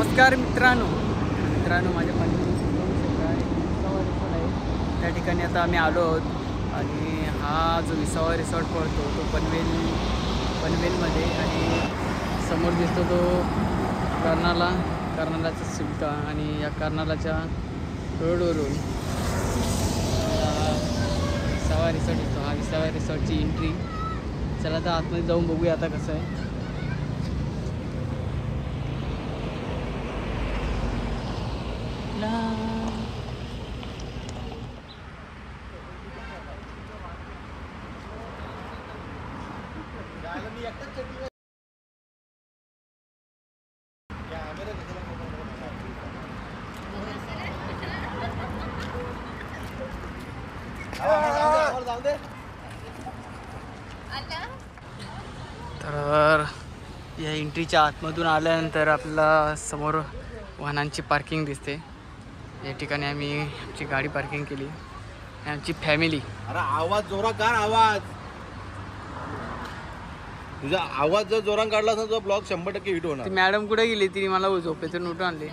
नमस्कार मित्रांनो माझ्या त्या ठिकाणी आता आम्ही आलो आहोत आणि हा जो विसावा रिसॉर्ट पडतो तो पनवेलमध्ये आणि समोर दिसतो तो कर्नालाचा सिमका आणि या कर्नालाच्या रोडवरून विसावा रिसॉर्ट येतो. हा विसावा रिसॉर्टची एंट्री. चला तर आतमध्ये जाऊन बघूया आता कसं आहे. तर या एंट्रीच्या आतमधून आल्यानंतर आपल्याला समोर वाहनांची पार्किंग दिसते. या ठिकाणी आम्ही आमची गाडी पार्किंग केली आणि आमची फॅमिली. अरे आवाज जोरात आवाज तुझा आवाज जर जोरात काढला तर तुझा ब्लॉग 100% हिट होणार. ती मॅडम कुठे गेली? तिने मला झोपेतून उठून आणले.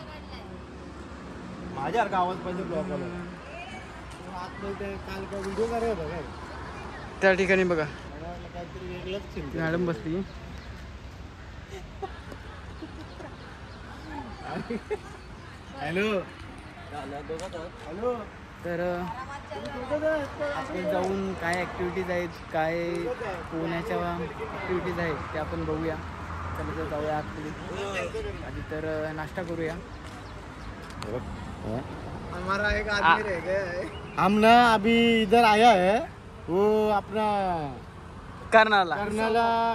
माझ्यासारखा आवाज पाहिजे ब्लॉग काल का व्हिडिओ करायला होता काय त्या ठिकाणी बघा काहीतरी वेगळंच मॅडम बसली. Hello hello. तर आपण जाऊन काय ॲक्टिव्हिटीज आहेत, काय पोहण्याच्या ॲक्टिव्हिटीज आहेत ते आपण बघूया. चला तर जाऊया आतमध्ये. आधी तर नाश्ता करूया. हमारा एक आदमी रह गया है. हम ना अभी इधर आया है वो अपना कर्नाला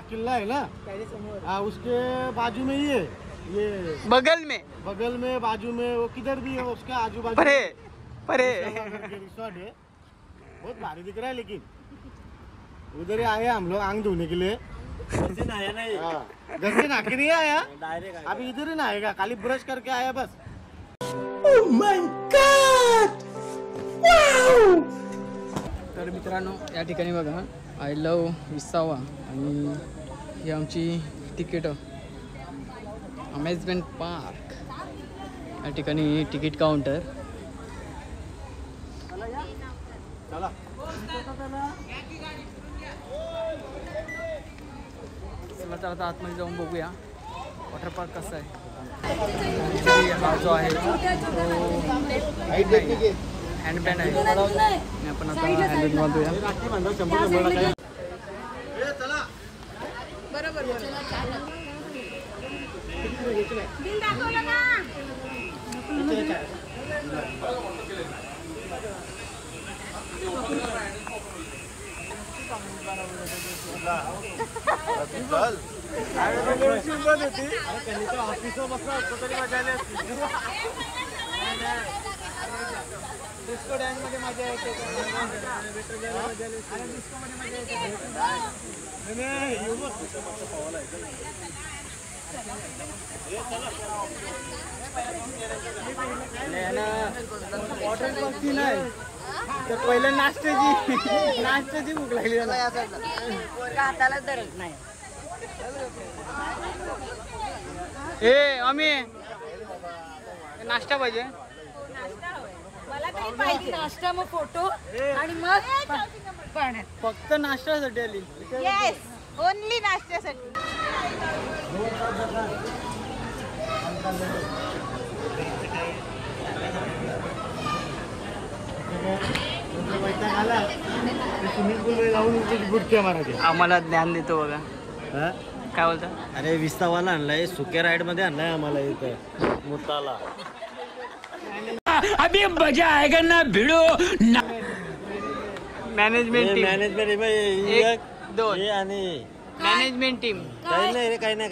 किला है ना. हाँ उसके बाजू में ही है ये बगल में बाजू में वो किधर भी है उसके आजू बाजू परे रिसॉर्ट है. बहुत भारी दिख रहा है लेकिन उधर ही आए हम लोग आंग धोने के लिए. घर से नहा के नहीं आया डायरेक्ट. अभी इधर ही नहाएगा. खाली ब्रश करके आया बस. Oh my God! Wow! तर मित्रांनो या ठिकाणी बघा आय लव विसावा आणि ही आमची तिकीट. अमेजमेंट पार्क या ठिकाणी तिकीट काउंटर. चला चला आता आतमध्ये जाऊन बघूया वॉटर पार्क कसं आहे. हा जो आहे तो हँडबँड आहे. आपण आता हँडबँड बांधूया. ऑफिसवर बसला असतो तरी मजा आली असती. डिस्को डॅन्स मध्ये मजा येते. वॉटर पार्कची नाही तर पहिलं नाश्त्याची भूक लागली. हाताला धरत नाही. ए आम्ही नाश्ता पाहिजे. मला तरी पाहिजे नाश्ता मग फोटो आणि मग पाण्यात. फक्त नाश्त्यासाठी आली. येस ओनली नाश्त्यासाठी. आम्हाला ज्ञान देतो बघा. काय बोलता? अरे विस्तावाला आणलाय सुक्या राईड मध्ये आणलाय आम्हाला इथं मुताला. अभी मजा आएगा ना भिड़ो. मॅनेजमेंट एक दोन आणि मॅनेजमेंट टीम. काही नाही रे काही नाही.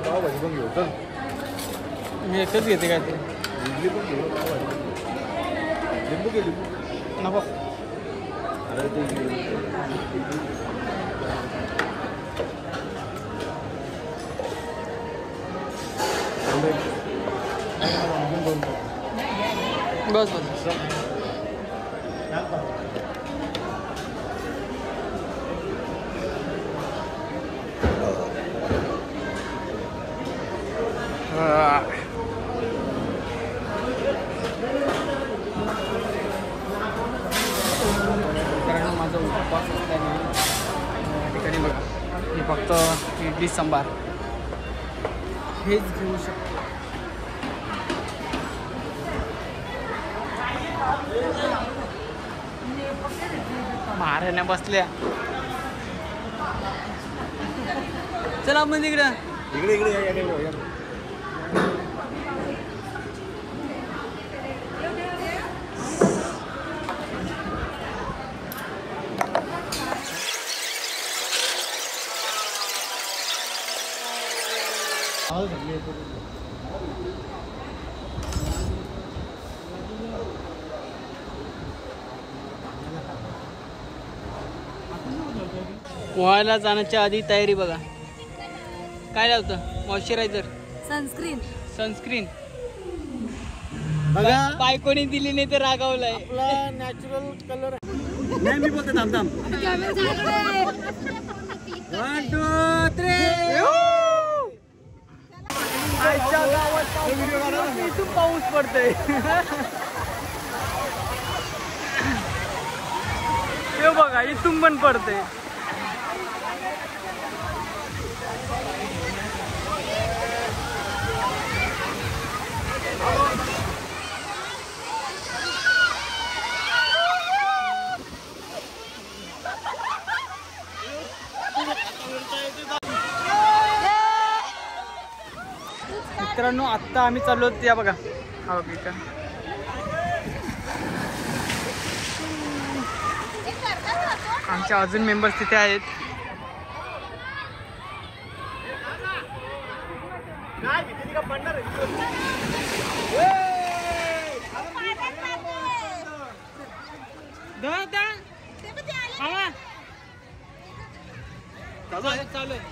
पावभाजी पण घेऊ चल. मी एकच घेते काहीतरी. इडली पण घेऊ लिंबू घे लिंबू नको. अरे ते बस बस. उपवास असल्याने या ठिकाणी बघा हे फक्त इडली सांबार हेच घेऊ शकतो. महाराण्या बसल्या. चला आपण तिकडं इकडे इकडे पोहायला जाण्याच्या आधी तयारी बघा. काय लावतं? मॉइश्चरायझर, सनस्क्रीन बघा. बायकोनी दिली नाही तर रागावलाय. आपला नॅचरल कलर नाही. मी बोलतो थांब थांब. 1 2 3. इथून पाऊस पडतोय. हे बघा इथून पण पडतंय. मित्रांनो आत्ता आम्ही चाललो त्या बघा हा बघा आमचे अजून मेंबर्स तिथे आहेत. चालू आहे.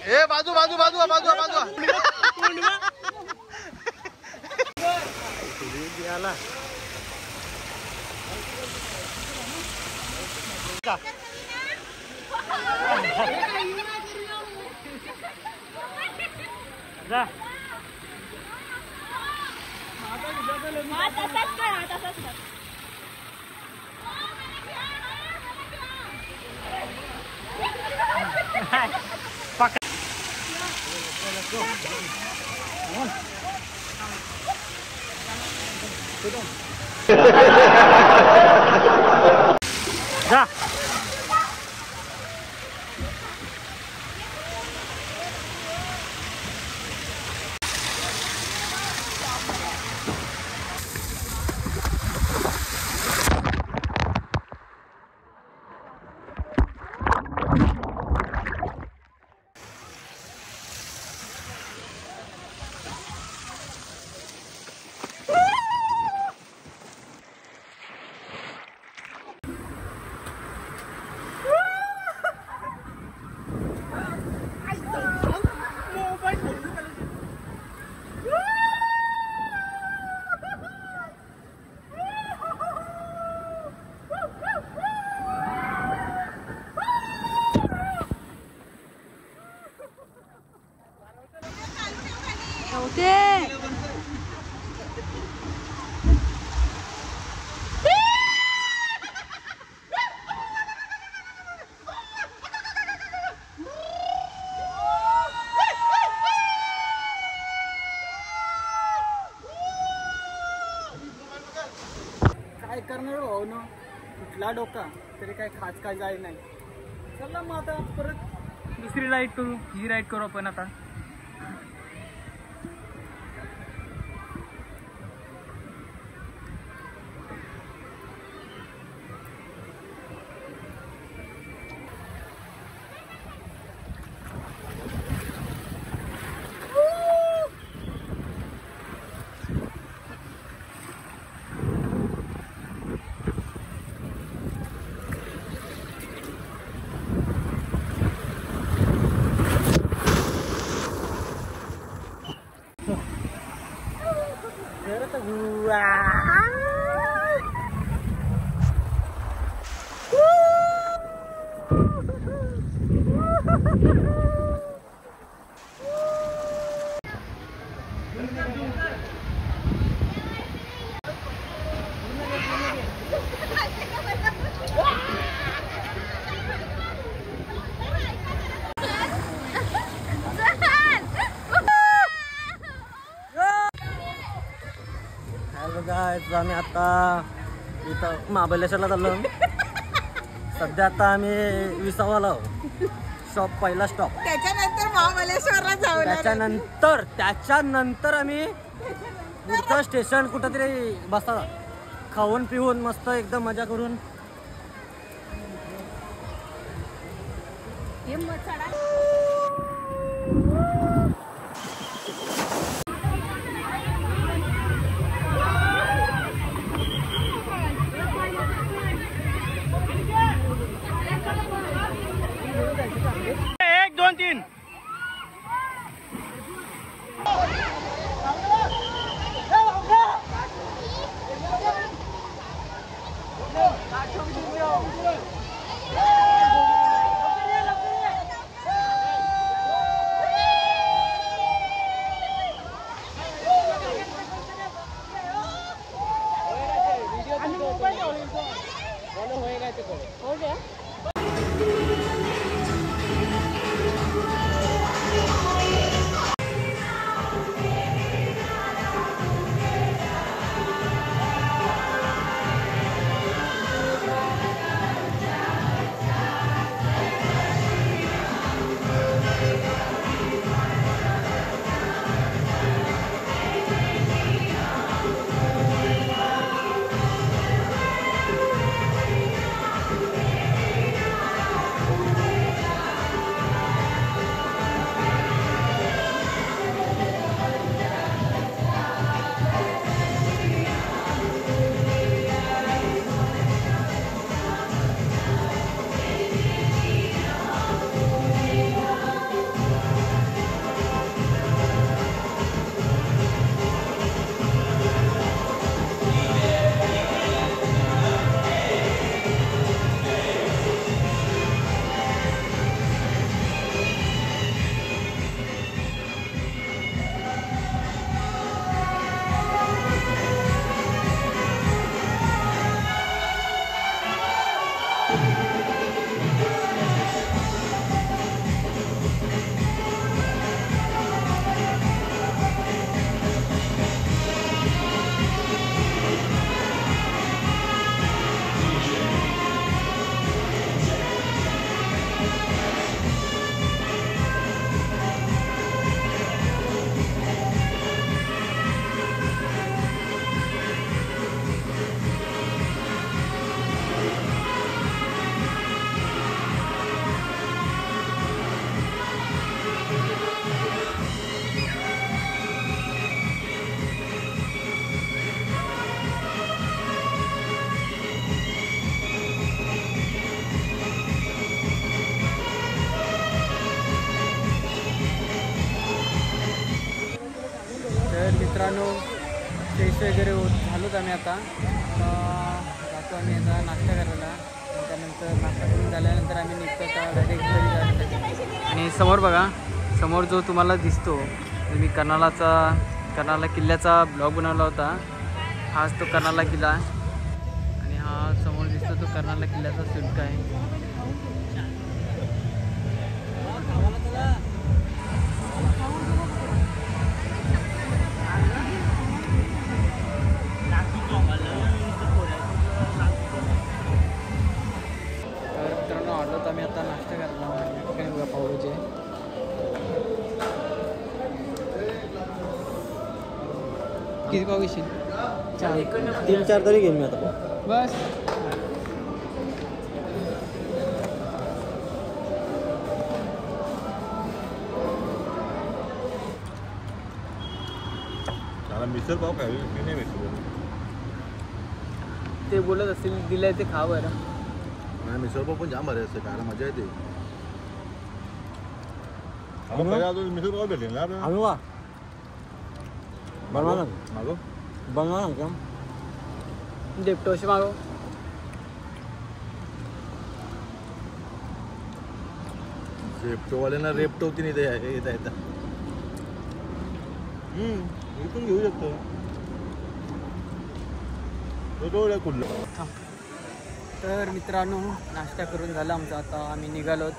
ए बाजू बाजू बाजू बाजू बाजू आला. जा. काय करणार हो ना कुठला डोका तरी काय खास काय जाय नाही. चला मग आता परत दुसरी राईड करू. ही राईड करू आपण आता. आम्ही आता इथं महाबळेश्वरला चाललो. सध्या आता आम्ही विसावाला शॉप पहिला स्टॉप. त्याच्यानंतर महाबळेश्वरला जाऊ. त्याच्यानंतर आम्ही पुढचं स्टेशन कुठंतरी बसा खाऊन पिऊन मस्त एकदम मजा करून. मित्रांनो फ्रेश वगैरे झालोच आम्ही आता जातो आम्ही आता नाश्ता करायला. त्यानंतर नाश्ता करून झाल्यानंतर आम्ही निघतो आता डायरेक्ट घरी जाण्यासाठी. आणि समोर बघा, समोर जो तुम्हाला दिसतो मी कर्नाला किल्ल्याचा ब्लॉग बनवला होता. हाच तो कर्नाला किल्ला आणि हा समोर दिसतो तो कर्नाला किल्ल्याचा शुल्क आहे. आम्ही आता नाश्ता करायला ठिकाणी बघा पावभाजी किती पाव घेशील? 3-4 तरी घेईन मी आता बस. मिसळ पाव खावी मी नाही भेटलो. ते बोलत असतील दिलंय ते खा बरं. मिसळ पाव पण जाम भारी असते, खायला मजा येते. अजून मिसळ पाव भेटेल ना आम्ही वा बनवा ना मागो बनवा ना का डेपटोशी मागव. रेपटोवाल्यांना रेपटवती नाही ते येता येता. इथून घेऊ शकतो. तो कुठलं तर मित्रांनो नाश्ता करून झाला आमचा. आता आम्ही निघालो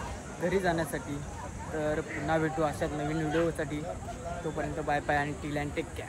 घरी जाण्यासाठी. तर पुन्हा भेटू अशाच नवीन व्हिडिओसाठी. तोपर्यंत बाय बाय आणि टिल अँड टेक केअर.